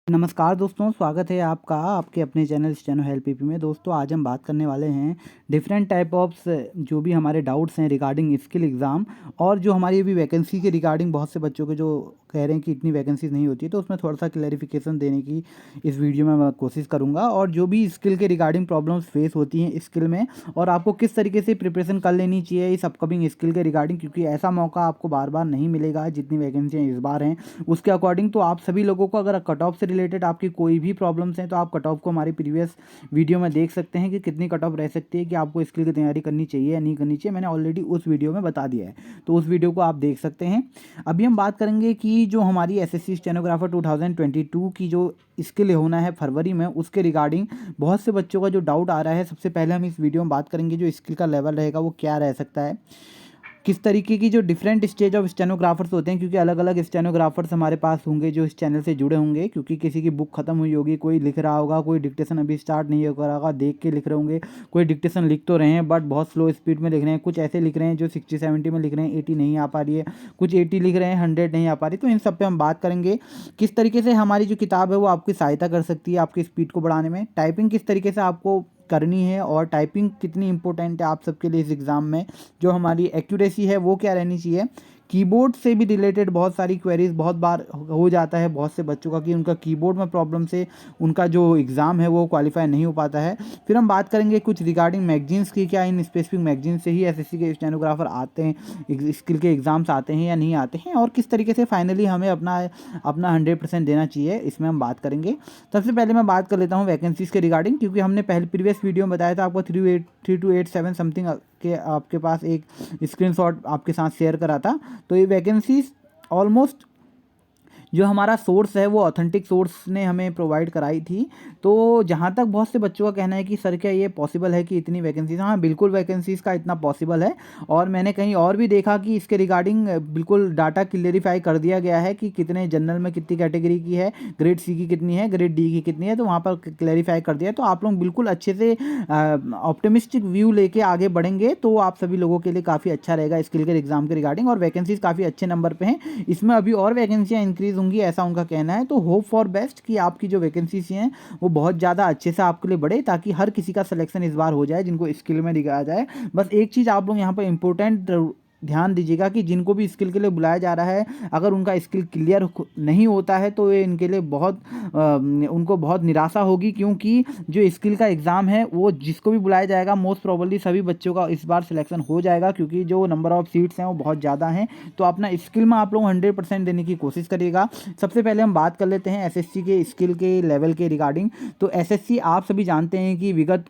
नमस्कार दोस्तों, स्वागत है आपका आपके अपने चैनल स्टेनो हेल्प पीपी में। दोस्तों आज हम बात करने वाले हैं डिफरेंट टाइप ऑफ जो भी हमारे डाउट्स हैं रिगार्डिंग स्किल एग्ज़ाम और जो हमारी अभी वैकेंसी के रिगार्डिंग बहुत से बच्चों के जो कह रहे हैं कि इतनी वैकेंसीज नहीं होती है, तो उसमें थोड़ा सा क्लैरिफिकेशन देने की इस वीडियो में मैं कोशिश करूँगा। और जो भी स्किल के रिगार्डिंग प्रॉब्लम्स फेस होती हैं स्किल में और आपको किस तरीके से प्रिपरेशन कर लेनी चाहिए इस अपकमिंग स्किल के रिगार्डिंग, क्योंकि ऐसा मौका आपको बार बार नहीं मिलेगा जितनी वैकेंसियाँ इस बार हैं उसके अकॉर्डिंग। तो आप सभी लोगों को अगर कट ऑफ से रिलेटेड आपकी कोई भी प्रॉब्लम्स हैं तो आप कट ऑफ को हमारी प्रीवियस वीडियो में देख सकते हैं कि कितनी कट ऑफ रह सकती है, कि आपको स्किल की तैयारी करनी चाहिए या नहीं करनी चाहिए। मैंने ऑलरेडी उस वीडियो में बता दिया है, तो उस वीडियो को आप देख सकते हैं। अभी हम बात करेंगे कि जो हमारी एसएससी स्टेनोग्राफर 2022 की जो स्किल होना है फरवरी में, उसके रिगार्डिंग बहुत से बच्चों का जो डाउट आ रहा है। सबसे पहले हम इस वीडियो में बात करेंगे जो स्किल का लेवल रहेगा वो क्या रह सकता है, किस तरीके की जो डिफरेंट स्टेज ऑफ स्टेनोग्राफर्स होते हैं, क्योंकि अलग अलग स्टेनोग्राफर्स हमारे पास होंगे जो इस चैनल से जुड़े होंगे। क्योंकि किसी की बुक खत्म हुई होगी, कोई लिख रहा होगा, कोई डिक्टेशन अभी स्टार्ट नहीं हो रहा होगा, देख के लिख रहे होंगे, कोई डिक्टेशन लिख तो रहे हैं बट बहुत स्लो स्पीड में लिख रहे हैं, कुछ ऐसे लिख रहे हैं जो 60-70 में लिख रहे हैं, 80 नहीं आ पा रही है, कुछ 80 लिख रहे हैं, 100 नहीं आ पा रही। तो इन सब पे हम बात करेंगे किस तरीके से हमारी जो किताब है वो आपकी सहायता कर सकती है आपकी स्पीड को बढ़ाने में, टाइपिंग किस तरीके से आपको करनी है और टाइपिंग कितनी इंपॉर्टेंट है आप सबके लिए इस एग्ज़ाम में, जो हमारी एक्यूरेसी है वो क्या रहनी चाहिए। कीबोर्ड से भी रिलेटेड बहुत सारी क्वेरीज बहुत बार हो जाता है बहुत से बच्चों का कि उनका कीबोर्ड में प्रॉब्लम से उनका जो एग्ज़ाम है वो क्वालिफाई नहीं हो पाता है। फिर हम बात करेंगे कुछ रिगार्डिंग मैगजीन्स की, क्या इन स्पेसिफिक मैगजीन से ही एसएससी के स्टेनोग्राफर आते हैं, स्किल के एग्ज़ाम्स आते हैं या नहीं आते हैं, और किस तरीके से फाइनली हमें अपना अपना 100% देना चाहिए, इसमें हम बात करेंगे। सबसे पहले मैं बात कर लेता हूँ वैकेंसीज़ के रिगार्डिंग, क्योंकि हमने पहले प्रीवियस वीडियो में बताया था आपको 3287 समथिंग के आपके पास एक स्क्रीनशॉट आपके साथ शेयर करा था। तो ये वैकेंसीज ऑलमोस्ट जो हमारा सोर्स है वो ऑथेंटिक सोर्स ने हमें प्रोवाइड कराई थी। तो जहाँ तक बहुत से बच्चों का कहना है कि सर क्या ये पॉसिबल है कि इतनी वैकेंसीज, हाँ बिल्कुल वैकेंसीज़ का इतना पॉसिबल है। और मैंने कहीं और भी देखा कि इसके रिगार्डिंग बिल्कुल डाटा क्लियरिफाई कर दिया गया है कि कितने जनरल में कितनी कैटेगरी की है, ग्रेड सी की कितनी है, ग्रेड डी की कितनी है, तो वहाँ पर क्लैरिफाई कर दिया है। तो आप लोग बिल्कुल अच्छे से ऑप्टिमिस्टिक व्यू लेके आगे बढ़ेंगे तो आप सभी लोगों के लिए काफ़ी अच्छा रहेगा स्किल के एग्जाम के रिगार्डिंग। और वैकेंसीज काफ़ी अच्छे नंबर पे हैं, इसमें अभी और वैकेंसियाँ इंक्रीज होंगी ऐसा उनका कहना है। तो होप फॉर बेस्ट कि आपकी जो वैकेंसीज हैं वो बहुत ज़्यादा अच्छे से आपके लिए बढ़े, ताकि हर किसी का सिलेक्शन इस बार हो जाए जिनको स्किल में दिखाया जाए। बस एक चीज़ आप लोग यहाँ पर इंपॉर्टेंट ध्यान दीजिएगा कि जिनको भी स्किल के लिए बुलाया जा रहा है, अगर उनका स्किल क्लियर नहीं होता है तो ये इनके लिए बहुत उनको बहुत निराशा होगी, क्योंकि जो स्किल का एग्ज़ाम है वो जिसको भी बुलाया जाएगा मोस्ट प्रोबेबली सभी बच्चों का इस बार सिलेक्शन हो जाएगा, क्योंकि जो नंबर ऑफ़ सीट्स हैं वो बहुत ज़्यादा हैं। तो अपना स्किल में आप लोग 100% देने की कोशिश करिएगा। सबसे पहले हम बात कर लेते हैं एसएससी के स्किल के लेवल के रिगार्डिंग। तो एसएससी आप सभी जानते हैं कि विगत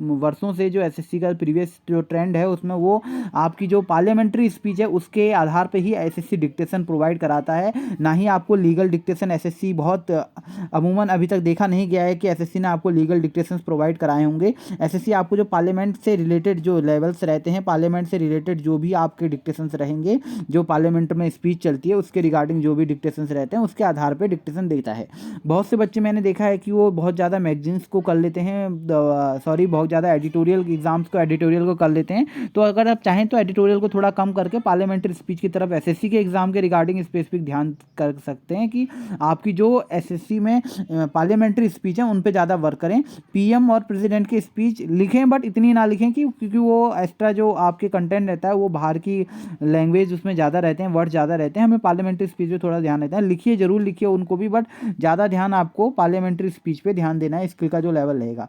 वर्षों से जो एसएससी का प्रीवियस जो ट्रेंड है उसमें वो आपकी जो पार्लियामेंट्री स्पीच है उसके आधार पे ही एसएससी डिक्टेशन प्रोवाइड कराता है, ना ही आपको लीगल डिक्टेशन। एसएससी बहुत अमूमन अभी तक देखा नहीं गया है कि एसएससी ने आपको लीगल डिक्टेशन प्रोवाइड कराए होंगे। एसएससी आपको जो पार्लियामेंट से रिलेटेड जो लेवल्स रहते हैं, पार्लियामेंट से रिलेटेड जो भी आपके डिक्टेशंस रहेंगे, जो पार्लियामेंट में स्पीच चलती है उसके रिगार्डिंग जो भी डिक्टेशंस रहते हैं उसके आधार पर डिक्टेशन देता है। बहुत से बच्चे मैंने देखा है कि वो बहुत ज़्यादा मैगजीन्स को कर लेते हैं, बहुत ज़्यादा एडिटोरियल एग्जाम्स को एडिटोरियल को कर लेते हैं। तो अगर आप चाहें तो एडिटोरियल को थोड़ा कम करके पार्लियामेंट्री स्पीच की तरफ एसएससी के एग्जाम के रिगार्डिंग स्पेसिफिक ध्यान कर सकते हैं कि आपकी जो एसएससी में पार्लियामेंट्री स्पीच है उन पे ज़्यादा वर्क करें। पीएम और प्रेसिडेंट की स्पीच लिखें बट इतनी ना लिखें कि क्योंकि वो एक्स्ट्रा जो आपके कंटेंट रहता है वो बाहर की लैंग्वेज उसमें ज़्यादा रहते हैं, वर्ड ज़्यादा रहते हैं। हमें पार्लियामेंट्री स्पीच पे थोड़ा ध्यान रहता है, लिखिए जरूर लिखिए उनको भी, बट ज़्यादा ध्यान आपको पार्लियामेंट्री स्पीच पे ध्यान देना है, स्किल का जो लेवल रहेगा।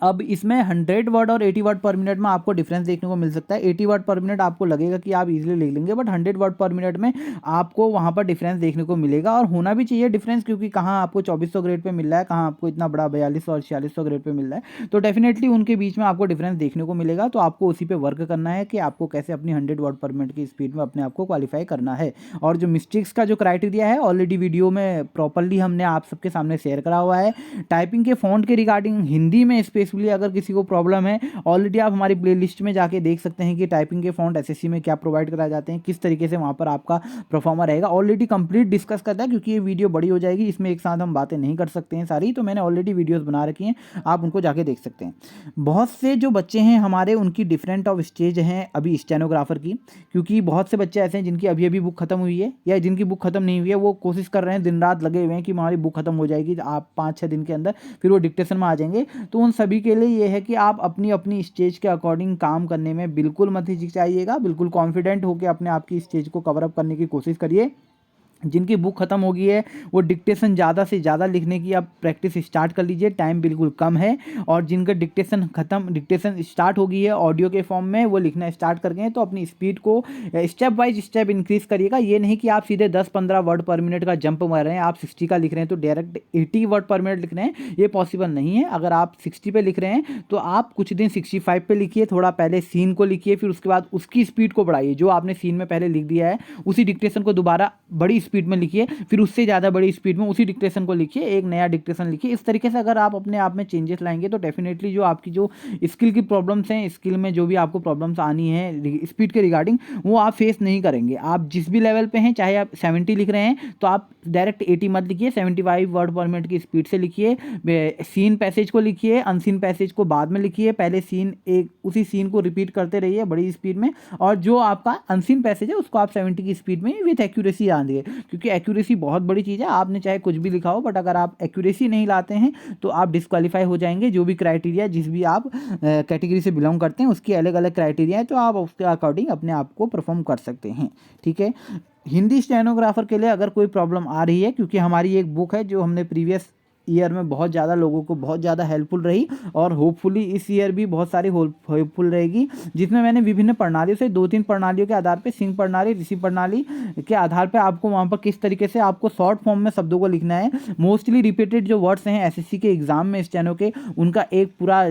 अब इसमें 100 वर्ड और 80 वर्ड पर मिनट में आपको डिफरेंस देखने को मिल सकता है। 80 वर्ड पर मिनट आपको लगेगा कि आप इजीली लिख लेंगे, बट 100 वर्ड पर मिनट में आपको वहाँ पर डिफरेंस देखने को मिलेगा, और होना भी चाहिए डिफरेंस, क्योंकि कहाँ आपको 2400 ग्रेड पे मिल रहा है, कहाँ आपको इतना बड़ा 4200 और 4600 ग्रेड पे मिल रहा है। तो डेफिनेटली उनके बीच में आपको डिफरेंस देखने को मिलेगा। तो आपको उसी पर वर्क करना है कि आपको कैसे अपनी 100 वर्ड पर मिनट की स्पीड में अपने आप को क्वालिफाई करना है। और जो मिस्टेक्स का जो क्राइटेरिया है ऑलरेडी वीडियो में प्रॉपरली हमने आप सबके सामने शेयर करा हुआ है। टाइपिंग के फॉन्ट के रिगार्डिंग हिंदी में स्पेशली अगर किसी को प्रॉब्लम है, ऑलरेडी आप हमारी प्लेलिस्ट में जाके देख सकते हैं कि टाइपिंग के फ़ॉन्ट एसएससी में क्या प्रोवाइड कराए जाते हैं, किस तरीके से वहाँ पर आपका परफॉर्मर रहेगा। ऑलरेडी कंप्लीट डिस्कस करता है, क्योंकि ये वीडियो बड़ी हो जाएगी, इसमें एक साथ हम बातें नहीं कर सकते हैं सारी, तो मैंने ऑलरेडी वीडियोज़ बना रखी हैं, आप उनको जाके देख सकते हैं। बहुत से जो बच्चे हैं हमारे, उनकी डिफरेंट ऑफ स्टेज हैं अभी स्टेनोग्राफर की, क्योंकि बहुत से बच्चे ऐसे हैं जिनकी अभी अभी बुक खत्म हुई है, या जिनकी बुक खत्म नहीं हुई है, वो कोशिश कर रहे हैं, दिन रात लगे हुए हैं कि हमारी बुक खत्म हो जाएगी आप 5-6 दिन के अंदर, फिर वो डिक्टेशन में आ जाएंगे। तो उन सभी के लिए ये है कि आप अपनी अपनी स्टेज के अकॉर्डिंग काम करने में बिल्कुल मत हिचकिचाइएगा, बिल्कुल कॉन्फिडेंट होकर अपने आप की स्टेज को कवर अप करने की कोशिश करिए। जिनकी बुक ख़त्म हो गई है वो डिक्टेशन ज़्यादा से ज़्यादा लिखने की आप प्रैक्टिस स्टार्ट कर लीजिए, टाइम बिल्कुल कम है। और जिनका डिक्टेशन स्टार्ट हो गई है ऑडियो के फॉर्म में, वो लिखना स्टार्ट कर गए हैं, तो अपनी स्पीड को स्टेप बाय स्टेप इंक्रीज़ करिएगा। ये नहीं कि आप सीधे 10-15 वर्ड पर मिनट का जंप मार रहे हैं, आप 60 का लिख रहे हैं तो डायरेक्ट 80 वर्ड पर मिनट लिख रहे हैं, ये पॉसिबल नहीं है। अगर आप 60 पे लिख रहे हैं तो आप कुछ दिन 65 पे लिखिए, थोड़ा पहले सीन को लिखिए, फिर उसके बाद उसकी स्पीड को बढ़ाइए। जो आपने सीन में पहले लिख दिया है उसी डिक्टेशन को दोबारा बड़ी स्पीड में लिखिए, फिर उससे ज़्यादा बड़ी स्पीड में उसी डिक्टेशन को लिखिए, एक नया डिक्टेशन लिखिए। इस तरीके से अगर आप अपने आप में चेंजेस लाएंगे तो डेफिनेटली जो आपकी जो स्किल की प्रॉब्लम्स हैं, स्किल में जो भी आपको प्रॉब्लम्स आनी है स्पीड के रिगार्डिंग, वो आप फेस नहीं करेंगे। आप जिस भी लेवल पे हैं, चाहे आप 70 लिख रहे हैं तो आप डायरेक्ट 80 मत लिखिए, 75 वर्ड पर मिनट की स्पीड से लिखिए। सीन पैसेज को लिखिए, अनसीन पैसेज को बाद में लिखिए, पहले सीन उसी सीन को रिपीट करते रहिए बड़ी स्पीड में, और जो आपका अनसीन पैसेज है उसको आप 70 की स्पीड में विथ एक्यूरेसी आन दिए, क्योंकि एक्यूरेसी बहुत बड़ी चीज़ है। आपने चाहे कुछ भी लिखा हो, बट अगर आप एक्यूरेसी नहीं लाते हैं तो आप डिस्क्वालीफाई हो जाएंगे। जो भी क्राइटेरिया, जिस भी आप कैटेगरी से बिलोंग करते हैं, उसकी अलग अलग क्राइटेरिया है, तो आप उसके अकॉर्डिंग अपने आप को परफॉर्म कर सकते हैं। ठीक है, हिंदी स्टेनोग्राफर के लिए अगर कोई प्रॉब्लम आ रही है, क्योंकि हमारी एक बुक है जो हमने प्रीवियस ईयर में बहुत ज़्यादा लोगों को बहुत ज़्यादा हेल्पफुल रही, और होपफुली इस ईयर भी बहुत सारी हेल्पफुल रहेगी, जिसमें मैंने विभिन्न प्रणालियों से 2-3 प्रणालियों के आधार पे, सिंह प्रणाली, ऋषि प्रणाली के आधार पे आपको वहाँ पर किस तरीके से आपको शॉर्ट फॉर्म में शब्दों को लिखना है, मोस्टली रिपीटेड जो वर्ड्स हैं एसएससी के एग्जाम में स्टेनो के, उनका एक पूरा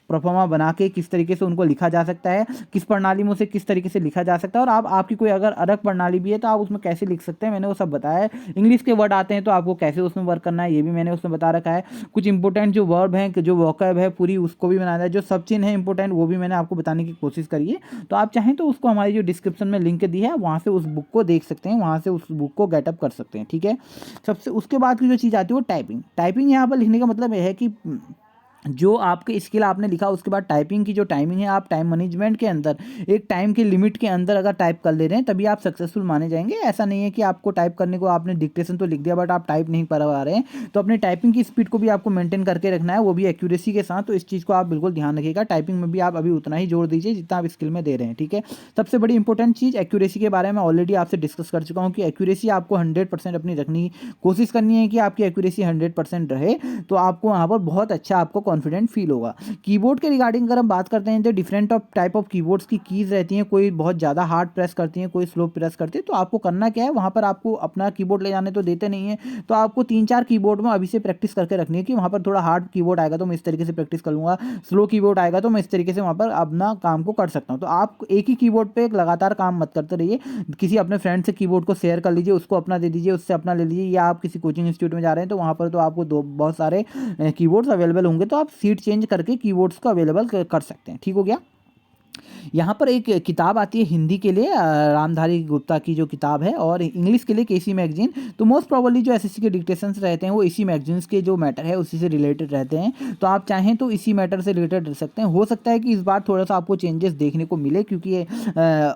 प्रोफार्मा बना के किस तरीके से उनको लिखा जा सकता है, किस प्रणाली में उसे किस तरीके से लिखा जा सकता है, और आपकी कोई अगर अलग प्रणाली भी है तो आप उसमें कैसे लिख सकते हैं, मैंने वो सब बताया है। इंग्लिश के वर्ड आते हैं तो आपको कैसे उसमें वर्क करना है, ये भी मैंने उसमें बता रखा है। कुछ इंपॉर्टेंट जो वर्ब हैं, जो वोकैब है पूरी, उसको भी बनाना है। जो सब चिन्ह है इंपॉर्टेंट, वो भी मैंने आपको बताने की कोशिश करी है। तो आप चाहें तो उसको हमारी जो डिस्क्रिप्शन में लिंक दी है, वहाँ से उस बुक को देख सकते हैं, वहाँ से उस बुक को गेटअप कर सकते हैं। ठीक है, सबसे उसके बाद की जो चीज़ आती है वो टाइपिंग यहाँ पर लिखने का मतलब यह है कि जो आपके स्किल आपने लिखा, उसके बाद टाइपिंग की जो टाइमिंग है, आप टाइम मैनेजमेंट के अंदर एक टाइम के लिमिट के अंदर अगर टाइप कर ले रहे हैं तभी आप सक्सेसफुल माने जाएंगे। ऐसा नहीं है कि आपको टाइप करने को, आपने डिक्टेशन तो लिख दिया बट आप टाइप नहीं कर पा रहे हैं, तो अपनी टाइपिंग की स्पीड को भी आपको मेंटेन करके रखना है, वो भी एक्यूरेसी के साथ। तो इस चीज़ को आप बिल्कुल ध्यान रखिएगा, टाइपिंग में भी आप अभी उतना ही जोड़ दीजिए जितना आप स्किल में दे रहे हैं। ठीक है, सबसे बड़ी इंपॉर्टेंट चीज़ एक्यूरेसी के बारे में ऑलरेडी आपसे डिस्कस कर चुका हूँ कि एक्यूरेसी आपको 100% अपनी रखनी कोशिश करनी है कि आपकी एक्यूरेसी 100% रहे, तो आपको वहाँ पर बहुत अच्छा आपको कॉन्फिडेंट फील होगा। कीबोर्ड के रिगार्डिंग अगर हम बात करते हैं तो डिफरेंट टाइप ऑफ कीबोर्ड्स की कीज रहती हैं, कोई बहुत ज़्यादा हार्ड प्रेस करती हैं, कोई स्लो प्रेस करती है। तो आपको करना क्या है, वहाँ पर आपको अपना कीबोर्ड ले जाने तो देते नहीं है, तो आपको 3-4 कीबोर्ड में अभी से प्रैक्टिस करके रखनी है कि वहाँ पर थोड़ा हार्ड कीबोर्ड आएगा तो मैं इस तरीके से प्रैक्टिस कर लूँगा, स्लो कीबोर्ड आएगा तो मैं इस तरीके से वहाँ पर अपना काम को कर सकता हूँ। तो आप एक ही कीबोर्ड पर एक लगातार काम मत करते रहिए, किसी अपने फ्रेंड से कीबोर्ड को शेयर कर लीजिए, उसको अपना दे दीजिए, उससे अपना ले लीजिए, या आप किसी कोचिंग इंस्टीट्यूट में जा रहे हैं तो वहाँ पर तो आपको बहुत सारे कीबोर्ड्स अवेलेबल होंगे, तो आप सीट चेंज करके कीबोर्ड्स को अवेलेबल कर सकते हैं। ठीक हो गया। यहाँ पर एक किताब आती है हिंदी के लिए, रामधारी गुप्ता की जो किताब है, और इंग्लिश के लिए केसी मैगजीन। तो मोस्ट प्रोबेबली जो एसएससी के डिक्टेशंस रहते हैं वो इसी मैगजीन्स के जो मैटर है उसी से रिलेटेड रहते हैं, तो आप चाहें तो इसी मैटर से रिलेटेड रह सकते हैं। हो सकता है कि इस बार थोड़ा सा आपको चेंजेस देखने को मिले, क्योंकि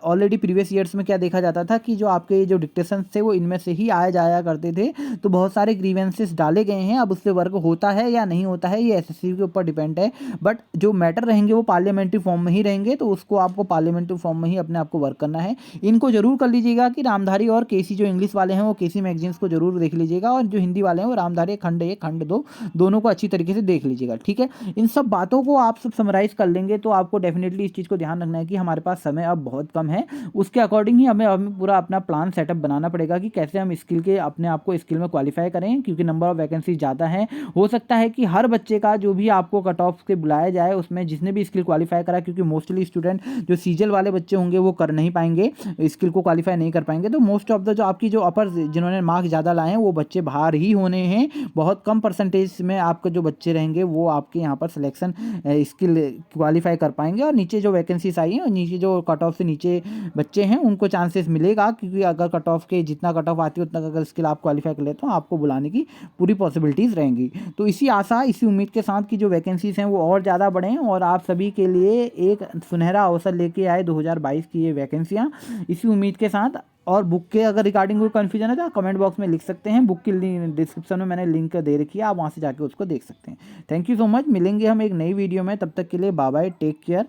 ऑलरेडी प्रीवियस ईयर्स में क्या देखा जाता था कि जो आपके जो डिक्टेशंस थे वो इनमें से ही आया जाया करते थे, तो बहुत सारे ग्रीवेंसेस डाले गए हैं। अब उससे वर्क होता है या नहीं होता है ये एसएससी के ऊपर डिपेंड है, बट जो मैटर रहेंगे वो पार्लियामेंट्री फॉर्म में ही रहेंगे, तो उसको आपको पार्लियामेंट्री फॉर्म में ही अपने आप को वर्क करना है। इनको जरूर कर लीजिएगा कि रामधारी और केसी जो इंग्लिश वाले हैं वो केसी मैगजीन्स को जरूर देख लीजिएगा, और जो हिंदी वाले हैं वो रामधारी खंड 1 खंड 2 दोनों को अच्छी तरीके से देख लीजिएगा। ठीक है, इन सब बातों को आप सब समराइज कर लेंगे तो आपको डेफिनेटली इस चीज़ को ध्यान रखना है कि हमारे पास समय अब बहुत कम है, उसके अकॉर्डिंग ही हमें पूरा अपना प्लान सेटअप बनाना पड़ेगा कि कैसे हम स्किल के अपने आप को स्किल में क्वालिफाई करें, क्योंकि नंबर ऑफ वैकेंसी ज़्यादा है। हो सकता है कि हर बच्चे का जो भी आपको कट ऑफ के बुलाया जाए उसमें जिसने भी स्किल क्वालिफाई करा, क्योंकि मोस्टली स्टूडेंट जो सीजल वाले बच्चे होंगे वो कर नहीं पाएंगे, स्किल को क्वालिफाई नहीं कर पाएंगे। तो मोस्ट ऑफ द जो आपकी जो अपर जिन्होंने मार्क्स ज़्यादा लाए हैं वो बच्चे बाहर ही होने हैं। बहुत कम परसेंटेज में आपके जो बच्चे रहेंगे वो आपके यहाँ पर सिलेक्शन स्किल क्वालिफाई कर पाएंगे। और नीचे जो वैकेंसीज आई हैं और नीचे जो कट ऑफ से नीचे बच्चे हैं उनको चांसेस मिलेगा, क्योंकि अगर कट ऑफ के जितना कट ऑफ आती है उतना अगर स्किल आप क्वालिफाई कर लेते हो आपको बुलाने की पूरी पॉसिबिलिटीज़ रहेंगी। तो इसी आशा, इसी उम्मीद के साथ कि जो वैकेंसीज हैं वो और ज़्यादा बढ़ें और आप सभी के लिए एक सुनहरा अवसर लेके आए 2022 की ये वैकेंसियाँ, इसी उम्मीद के साथ। और बुक के अगर रिगार्डिंग कोई कन्फ्यूजन है तो कमेंट बॉक्स में लिख सकते हैं। बुक की डिस्क्रिप्शन में मैंने लिंक दे रखी है, आप वहाँ से जाके उसको देख सकते हैं। Thank you so much. मिलेंगे हम एक नई वीडियो में, तब तक के लिए बाय बाय, टेक केयर।